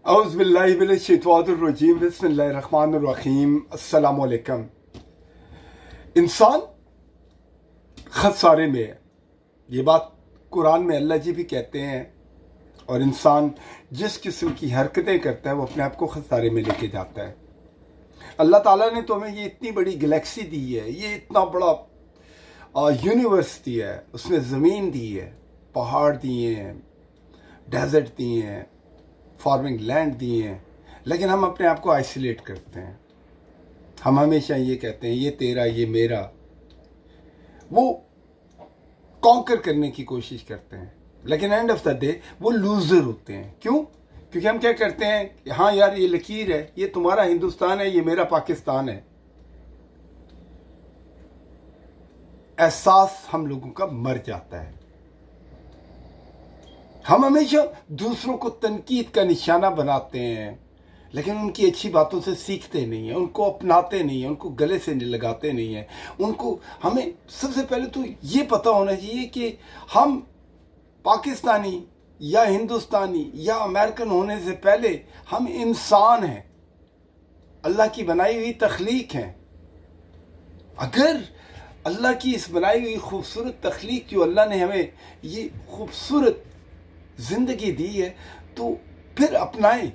औज़ुबिल्लाहिमिनश्शैतानिर्रजीम बिस्मिल्लाहिर्रहमानिर्रहीम अस्सलामु अलैकुम। इंसान खसारे में है, ये बात कुरान में अल्लाह जी भी कहते हैं। और इंसान जिस किस्म की हरकतें करता है वो अपने आप को खसारे में लेके जाता है। अल्लाह ताला ने तो हमें ये इतनी बड़ी गैलेक्सी दी है, ये इतना बड़ा यूनिवर्स दिया है, उसमें ज़मीन दी है, पहाड़ दिए हैं, डेजर्ट दिए हैं, फार्मिंग लैंड दिए हैं, लेकिन हम अपने आप को आइसोलेट करते हैं। हम हमेशा ये कहते हैं ये तेरा ये मेरा, वो कॉन्कर करने की कोशिश करते हैं, लेकिन एंड ऑफ द डे वो लूजर होते हैं। क्यों? क्योंकि हम क्या करते हैं, हाँ यार ये लकीर है, ये तुम्हारा हिंदुस्तान है, ये मेरा पाकिस्तान है। एहसास हम लोगों का मर जाता है। हम हमेशा दूसरों को तनकीद का निशाना बनाते हैं, लेकिन उनकी अच्छी बातों से सीखते नहीं हैं, उनको अपनाते नहीं हैं, उनको गले से लगाते नहीं हैं। उनको हमें सबसे पहले तो ये पता होना चाहिए कि हम पाकिस्तानी या हिंदुस्तानी या अमेरिकन होने से पहले हम इंसान हैं, अल्लाह की बनाई हुई तख्लीक हैं। अगर अल्लाह की इस बनाई हुई खूबसूरत तख्लीक जो अल्लाह ने हमें ये खूबसूरत जिंदगी दी है, तो फिर अपनाएं।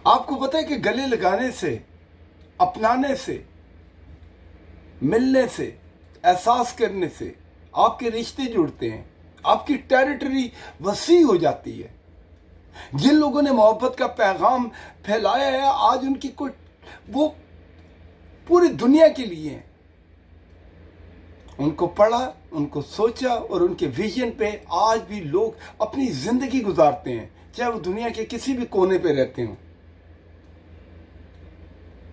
आपको पता है कि गले लगाने से, अपनाने से, मिलने से, एहसास करने से आपके रिश्ते जुड़ते हैं, आपकी टेरिटरी वसी हो जाती है। जिन लोगों ने मोहब्बत का पैगाम फैलाया है, आज उनकी कोई वो पूरी दुनिया के लिए हैं। उनको पढ़ा, उनको सोचा और उनके विजन पे आज भी लोग अपनी जिंदगी गुजारते हैं, चाहे वो दुनिया के किसी भी कोने पे रहते हों।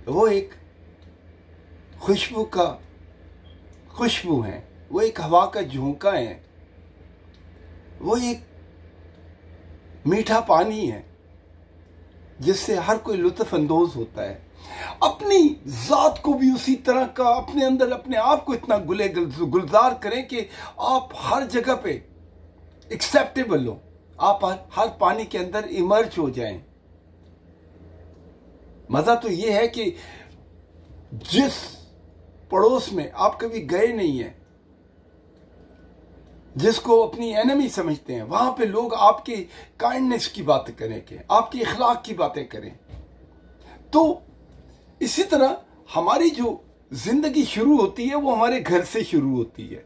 वो एक खुशबू है, वो एक हवा का झोंका है, वो एक मीठा पानी है जिससे हर कोई लुत्फ अंदोज होता है। अपनी जात को भी उसी तरह का अपने अंदर अपने आप को इतना गुलजार करें कि आप हर जगह पे एक्सेप्टेबल हो, आप हर पानी के अंदर इमर्ज हो जाएं। मजा तो ये है कि जिस पड़ोस में आप कभी गए नहीं हैं, जिसको अपनी एनिमी समझते हैं, वहां पे लोग आपकी काइंडनेस की बातें करें, कि आपकी इखलाक की बातें करें। तो इसी तरह हमारी जो जिंदगी शुरू होती है वो हमारे घर से शुरू होती है।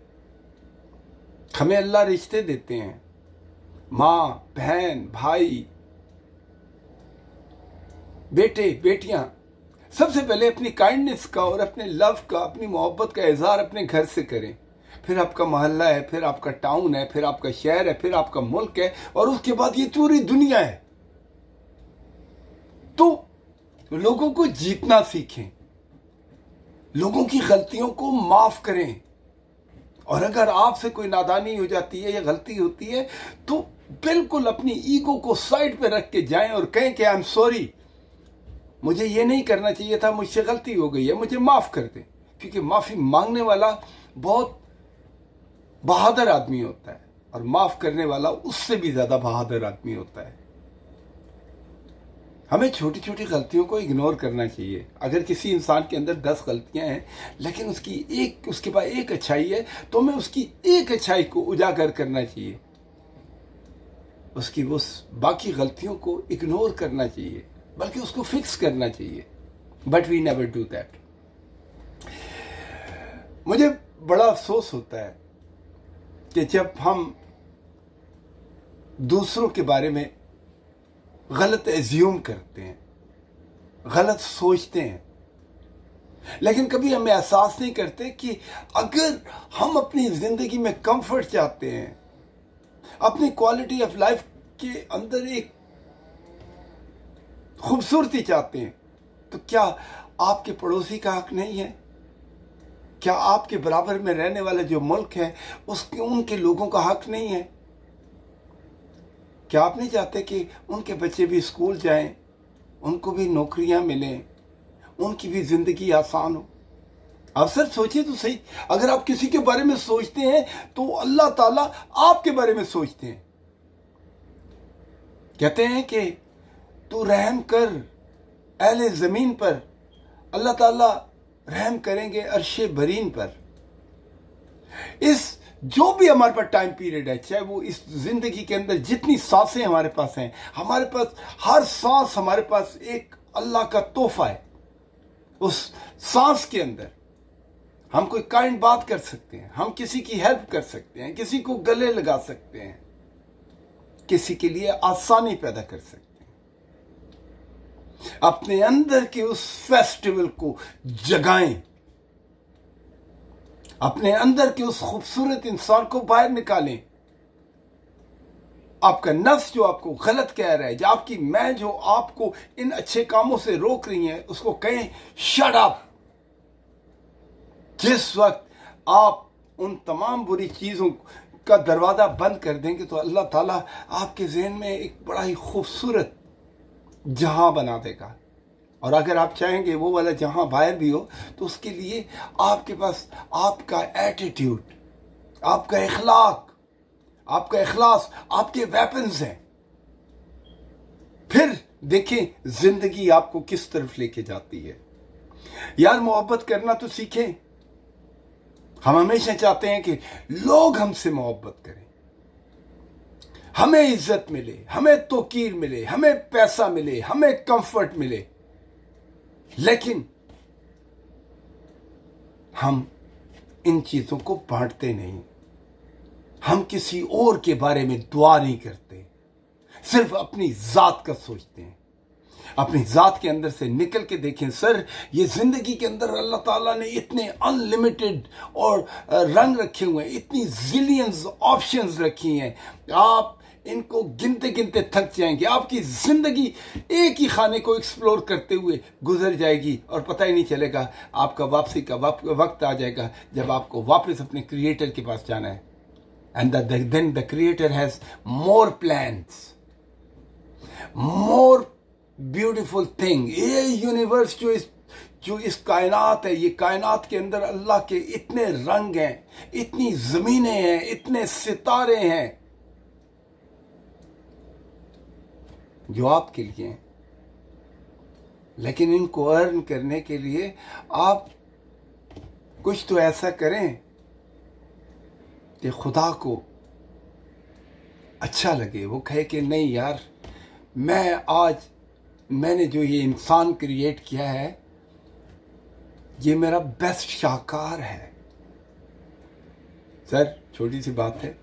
हमें अल्लाह रिश्ते देते हैं, माँ, बहन, भाई, बेटे, बेटियां। सबसे पहले अपनी काइंडनेस का और अपने लव का, अपनी मोहब्बत का इजहार अपने घर से करें। फिर आपका मोहल्ला है, फिर आपका टाउन है, फिर आपका शहर है, फिर आपका मुल्क है, और उसके बाद ये पूरी दुनिया है। तो लोगों को जीतना सीखें, लोगों की गलतियों को माफ करें, और अगर आपसे कोई नादानी हो जाती है या गलती होती है तो बिल्कुल अपनी ईगो को साइड पे रख के जाएं और कहें कि आई एम सॉरी, मुझे ये नहीं करना चाहिए था, मुझसे गलती हो गई है, मुझे माफ कर दें। क्योंकि माफी मांगने वाला बहुत बहादुर आदमी होता है, और माफ करने वाला उससे भी ज्यादा बहादुर आदमी होता है। हमें छोटी छोटी गलतियों को इग्नोर करना चाहिए। अगर किसी इंसान के अंदर 10 गलतियां हैं, लेकिन उसके पास एक अच्छाई है, तो हमें उसकी एक अच्छाई को उजागर करना चाहिए, उसकी वो बाकी गलतियों को इग्नोर करना चाहिए, बल्कि उसको फिक्स करना चाहिए। But we never do that. मुझे बड़ा अफसोस होता है कि जब हम दूसरों के बारे में गलत एज्यूम करते हैं, गलत सोचते हैं, लेकिन कभी हम एहसास नहीं करते कि अगर हम अपनी जिंदगी में कंफर्ट चाहते हैं, अपनी क्वालिटी ऑफ लाइफ के अंदर एक खूबसूरती चाहते हैं, तो क्या आपके पड़ोसी का हक नहीं है? क्या आपके बराबर में रहने वाले जो मुल्क है उनके लोगों का हक नहीं है? क्या आप नहीं चाहते कि उनके बच्चे भी स्कूल जाएं, उनको भी नौकरियां मिलें, उनकी भी जिंदगी आसान हो? आप सर सोचिए तो सही, अगर आप किसी के बारे में सोचते हैं तो अल्लाह ताला आपके बारे में सोचते हैं। कहते हैं कि तो रहम कर अहले ज़मीन पर, अल्लाह ताला रहम करेंगे अर्शे बरीन पर। इस जो भी हमारे पास टाइम पीरियड है, चाहे वो इस जिंदगी के अंदर जितनी सांसें हमारे पास हैं, हमारे पास हर सांस हमारे पास एक अल्लाह का तोहफा है। उस सांस के अंदर हम कोई काइंड बात कर सकते हैं, हम किसी की हेल्प कर सकते हैं, किसी को गले लगा सकते हैं, किसी के लिए आसानी पैदा कर सकते हैं। अपने अंदर के उस फेस्टिवल को जगाएं, अपने अंदर के उस खूबसूरत इंसान को बाहर निकालें। आपका नफ्स जो आपको गलत कह रहा है, जो आपकी मैं जो आपको इन अच्छे कामों से रोक रही है, उसको कहें शट अप। जिस वक्त आप उन तमाम बुरी चीजों का दरवाजा बंद कर देंगे तो अल्लाह ताला आपके ज़हन में एक बड़ा ही खूबसूरत जहां बना देगा। और अगर आप चाहेंगे वो वाला जहां बाहर भी हो, तो उसके लिए आपके पास आपका एटीट्यूड, आपका इखलाक, आपका इखलास, आपके वेपन्स हैं। फिर देखें जिंदगी आपको किस तरफ लेके जाती है। यार मोहब्बत करना तो सीखें। हम हमेशा चाहते हैं कि लोग हमसे मोहब्बत करें, हमें इज्जत मिले, हमें तौकीर मिले, हमें पैसा मिले, हमें कंफर्ट मिले, लेकिन हम इन चीजों को बांटते नहीं। हम किसी और के बारे में दुआ नहीं करते, सिर्फ अपनी जात का सोचते हैं। अपनी जात के अंदर से निकल के देखें सर, ये जिंदगी के अंदर अल्लाह ताला ने इतने अनलिमिटेड और रंग रखे हुए हैं, इतनी जिलियंस ऑप्शंस रखी हैं, आप इनको गिनते गिनते थक जाएंगे। आपकी जिंदगी एक ही खाने को एक्सप्लोर करते हुए गुजर जाएगी और पता ही नहीं चलेगा। आपका वापसी का वक्त आ जाएगा जब आपको वापस अपने क्रिएटर के पास जाना है। And then the creator has more plans, more beautiful thing. ये यूनिवर्स जो इस कायनात है, ये कायनात के अंदर अल्लाह के इतने रंग हैं, इतनी जमीनें हैं, इतने सितारे हैं जो आपके लिए हैं। लेकिन इनको अर्न करने के लिए आप कुछ तो ऐसा करें कि खुदा को अच्छा लगे, वो कहे कि नहीं यार, मैंने जो ये इंसान क्रिएट किया है, ये मेरा बेस्ट शाहकार है। सर छोटी सी बात है,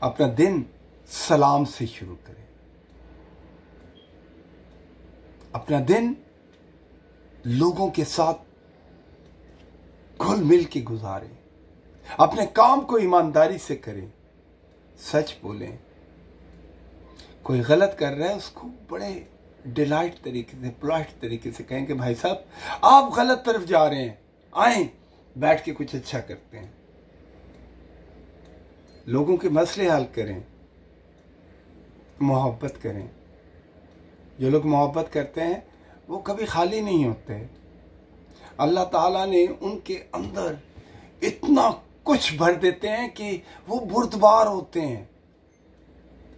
अपना दिन सलाम से शुरू करें, अपना दिन लोगों के साथ घुल मिल के गुजारें, अपने काम को ईमानदारी से करें, सच बोलें। कोई गलत कर रहा है उसको बड़े डिलाइट तरीके से, पोलाइट तरीके से कहें कि भाई साहब आप गलत तरफ जा रहे हैं, आए बैठ के कुछ अच्छा करते हैं, लोगों के मसले हल करें, मोहब्बत करें। जो लोग मोहब्बत करते हैं वो कभी खाली नहीं होते। अल्लाह ताला ने उनके अंदर इतना कुछ भर देते हैं कि वो बुर्दबार होते हैं,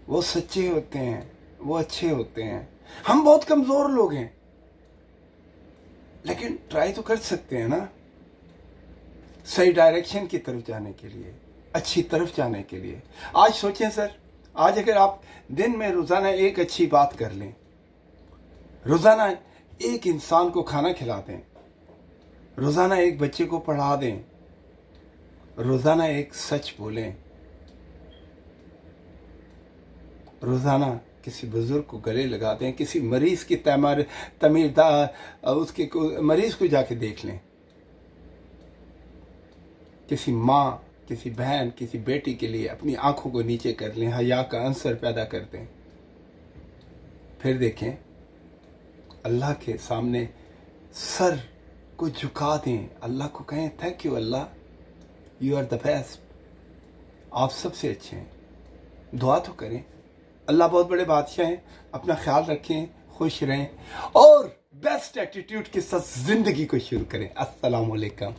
वो सच्चे होते हैं, वो अच्छे होते हैं। हम बहुत कमजोर लोग हैं, लेकिन ट्राई तो कर सकते हैं ना, सही डायरेक्शन की तरफ जाने के लिए, अच्छी तरफ जाने के लिए। आज सोचें सर, आज अगर आप दिन में रोजाना एक अच्छी बात कर लें, रोजाना एक इंसान को खाना खिला दें, रोजाना एक बच्चे को पढ़ा दें, रोजाना एक सच बोलें, रोजाना किसी बुजुर्ग को गले लगा दें, किसी मरीज की उसके मरीज को जाके देख लें, किसी माँ, किसी बहन, किसी बेटी के लिए अपनी आंखों को नीचे कर लें, हया का अंसर पैदा कर दें। फिर देखें अल्लाह के सामने सर को झुका दें, अल्लाह को कहें thank you Allah, you are the best, आप सबसे अच्छे हैं। दुआ तो करें। अल्लाह बहुत बड़े बादशाह हैं। अपना ख्याल रखें, खुश रहें और बेस्ट एटीट्यूड के साथ जिंदगी को शुरू करें। अस्सलाम वालेकुम।